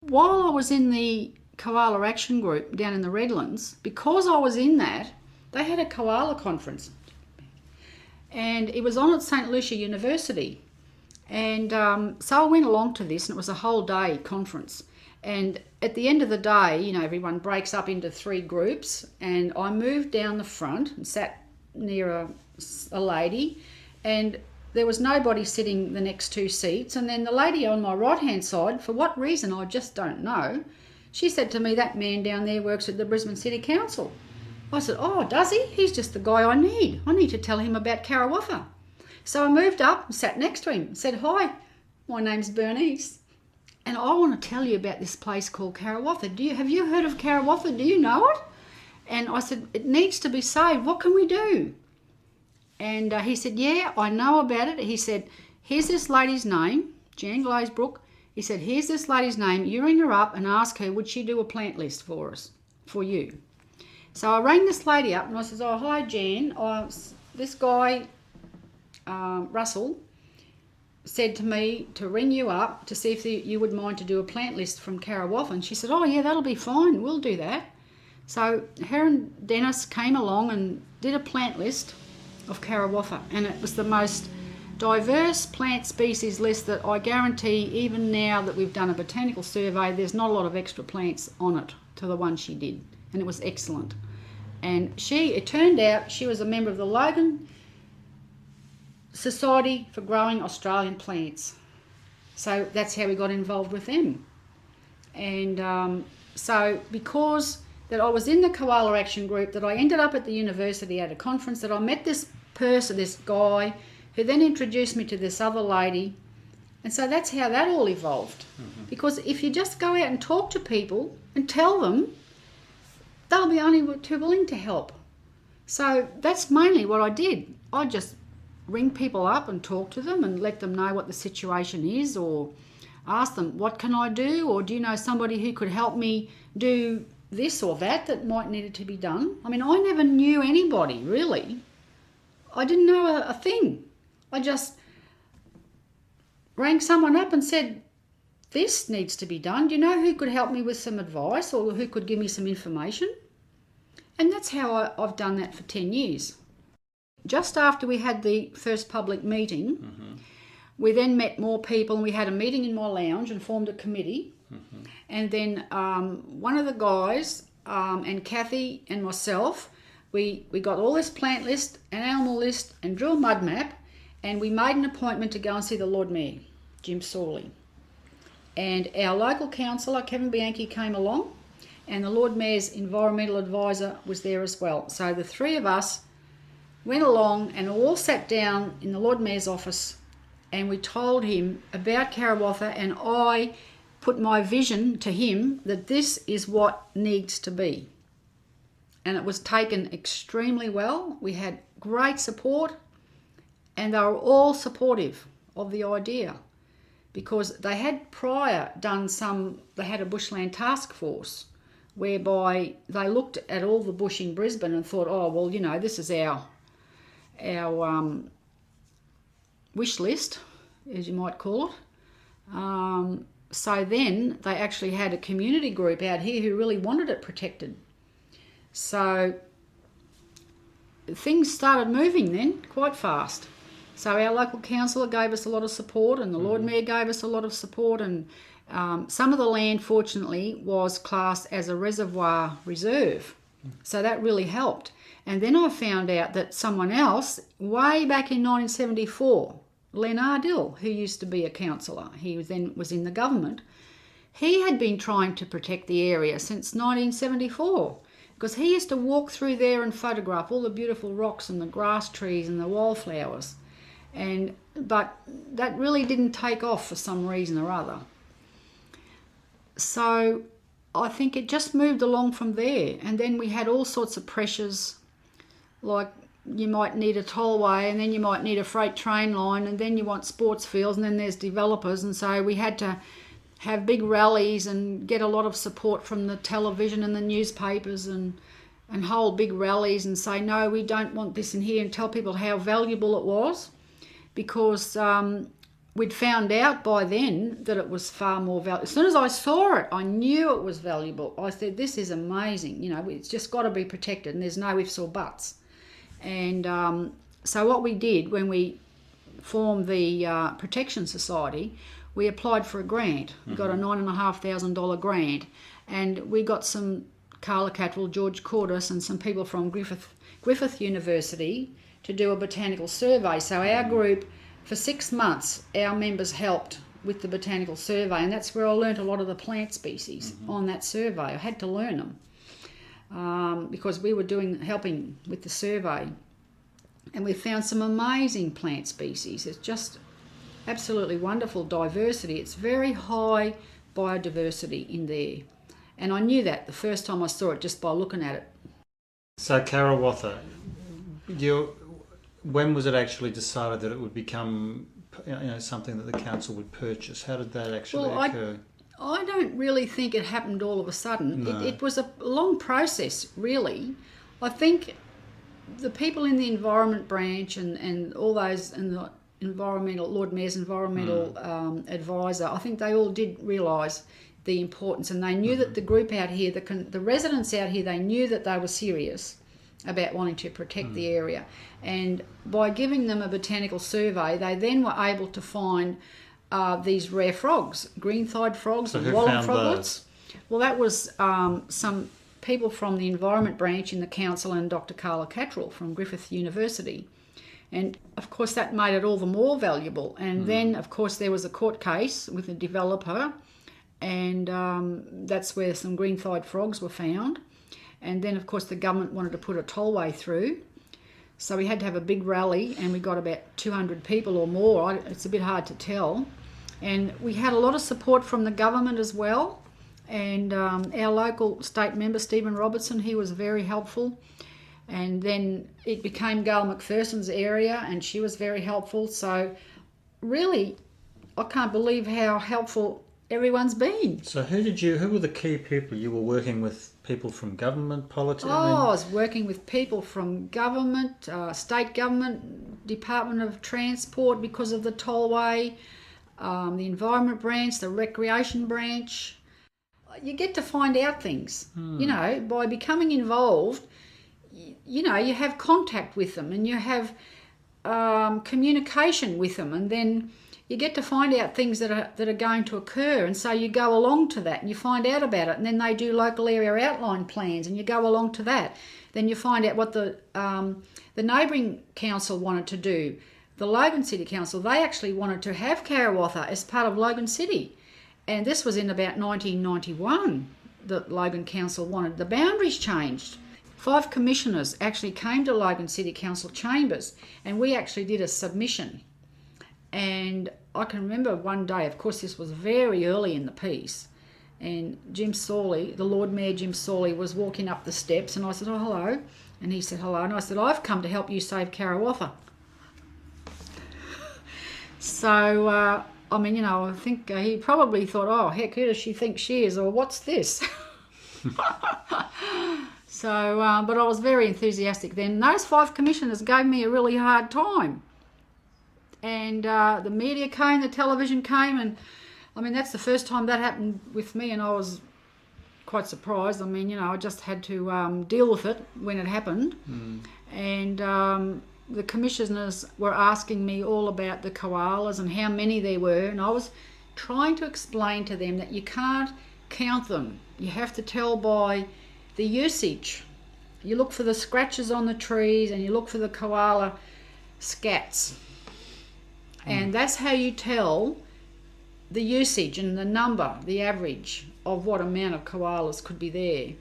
While I was in the Koala Action Group down in the Redlands, because I was in that, they had a koala conference, and it was on at St Lucia University. And so I went along to this, and it was a whole day conference. And at the end of the day, you know, everyone breaks up into 3 groups, and I moved down the front and sat near a lady, and there was nobody sitting the next 2 seats. And then the lady on my right-hand side, for what reason I just don't know, she said to me, "That man down there works at the Brisbane City Council." I said, "Oh, does he? He's just the guy I need. I need to tell him about Karawatha." So I moved up and sat next to him and said, "Hi, my name's Bernice, and I want to tell you about this place called Karawatha. Have you heard of Karawatha? Do you know it?" And I said, "It needs to be saved. What can we do?" And he said, "Yeah, I know about it." He said, "Here's this lady's name, Jan Glazebrook." He said, "Here's this lady's name. You ring her up and ask her, would she do a plant list for us, for you?" So I rang this lady up and I said, "Oh, hi, Jan. This guy, Russell, said to me to ring you up to see if you would mind to do a plant list from Karawatha." And she said, "Oh, yeah, that'll be fine. We'll do that." So her and Dennis came along and did a plant list of Karawatha, and it was the most diverse plant species list that I guarantee, even now that we've done a botanical survey, there's not a lot of extra plants on it to the one she did, and it was excellent. And it turned out she was a member of the Logan Society for Growing Australian Plants. So that's how we got involved with them. And so because that I was in the Koala Action Group, that I ended up at the university at a conference, that I met this person, this guy, who then introduced me to this other lady. And so that's how that all evolved. Mm-hmm. Because if you just go out and talk to people and tell them, they'll be only too willing to help. So that's mainly what I did. I just ring people up and talk to them and let them know what the situation is, or ask them, "What can I do?" Or, "Do you know somebody who could help me do this or that might need to be done?" I mean, I never knew anybody, really. I didn't know a thing. I just rang someone up and said, "This needs to be done. Do you know who could help me with some advice, or who could give me some information?" And that's how I've done that for 10 years. Just after we had the first public meeting, mm-hmm. we then met more people, and we had a meeting in my lounge and formed a committee. Mm-hmm. And then one of the guys and Kathy and myself, we got all this plant list and animal list and drill mud map, and we made an appointment to go and see the Lord Mayor, Jim Sawley. And our local councillor, Kevin Bianchi, came along, and the Lord Mayor's environmental advisor was there as well. So the 3 of us went along and all sat down in the Lord Mayor's office, and we told him about Karawatha, and I put my vision to him that this is what needs to be. And it was taken extremely well. We had great support, and they were all supportive of the idea, because they had prior done they had a bushland task force whereby they looked at all the bush in Brisbane and thought, "Oh, well, you know, this is our wish list," as you might call it. So then they actually had a community group out here who really wanted it protected. So things started moving then quite fast. So our local councillor gave us a lot of support, and the Lord Mayor gave us a lot of support, and some of the land, fortunately, was classed as a reservoir reserve. So that really helped. And then I found out that someone else, way back in 1974, Len Ardill, who used to be a councillor, he then was in the government, he had been trying to protect the area since 1974, because he used to walk through there and photograph all the beautiful rocks and the grass trees and the wildflowers. But that really didn't take off for some reason or other. So I think it just moved along from there. And then we had all sorts of pressures, like you might need a tollway, and then you might need a freight train line, and then you want sports fields, and then there's developers. And so we had to have big rallies and get a lot of support from the television and the newspapers, and hold big rallies and say, "No, we don't want this in here," and tell people how valuable it was. Because we'd found out by then that it was far more valuable. As soon as I saw it, I knew it was valuable. I said, this is amazing. You know, it's just got to be protected, and there's no ifs or buts. And so what we did when we formed the Protection Society, we applied for a grant. We got a $9,500 grant, and we got some Carla Cattrall, George Cordis, and some people from Griffith University to do a botanical survey. So our group, for 6 months, our members helped with the botanical survey, and that's where I learnt a lot of the plant species on that survey. I had to learn them because we were helping with the survey, and we found some amazing plant species. It's just absolutely wonderful diversity. It's very high biodiversity in there, and I knew that the first time I saw it just by looking at it. So Karawatha, when was it actually decided that it would become, something that the council would purchase? How did that actually occur? I don't really think it happened all of a sudden. No. It was a long process, really. I think the people in the environment branch and all those, and the Lord Mayor's environmental advisor, I think they all did realise the importance, and they knew that the group out here, the residents out here, they knew that they were serious about wanting to protect the area. And by giving them a botanical survey, they then were able to find these rare frogs, green-thighed frogs, and wallen froglets. Well, that was some people from the environment branch in the council and Dr. Carla Cattrall from Griffith University. And of course that made it all the more valuable. And then of course there was a court case with a developer, and that's where some green-thighed frogs were found. And then of course the government wanted to put a tollway through, so we had to have a big rally, and we got about 200 people or more. It's a bit hard to tell. And we had a lot of support from the government as well, and our local state member Stephen Robertson, he was very helpful. And then it became Gail McPherson's area, and she was very helpful. So really, I can't believe how helpful everyone's been. So who were the key people you were working with? People from government, politics? I was working with people from government, state government, Department of Transport because of the tollway, the environment branch, the recreation branch. You get to find out things, by becoming involved. You have contact with them, and you have communication with them, and then you get to find out things that are going to occur, and so you go along to that and you find out about it, and then they do local area outline plans and you go along to that. Then you find out what the neighbouring council wanted to do. The Logan City Council, they actually wanted to have Karawatha as part of Logan City, and this was in about 1991 that Logan Council wanted. The boundaries changed. 5 commissioners actually came to Logan City Council chambers, and we actually did a submission. And I can remember one day, of course this was very early in the piece, and Jim Sawley, the Lord Mayor Jim Sawley, was walking up the steps, and I said, "Oh, hello." And he said, "Hello." And I said, "I've come to help you save Karawatha." So, I think he probably thought, "Oh, heck, who does she think she is, or what's this?" So, but I was very enthusiastic then. Those 5 commissioners gave me a really hard time. And the media came, the television came, and that's the first time that happened with me, and I was quite surprised. I just had to deal with it when it happened. And the commissioners were asking me all about the koalas and how many there were, and I was trying to explain to them that you can't count them. You have to tell by the usage. You look for the scratches on the trees, and you look for the koala scats. And that's how you tell the usage and the number, the average of what amount of koalas could be there.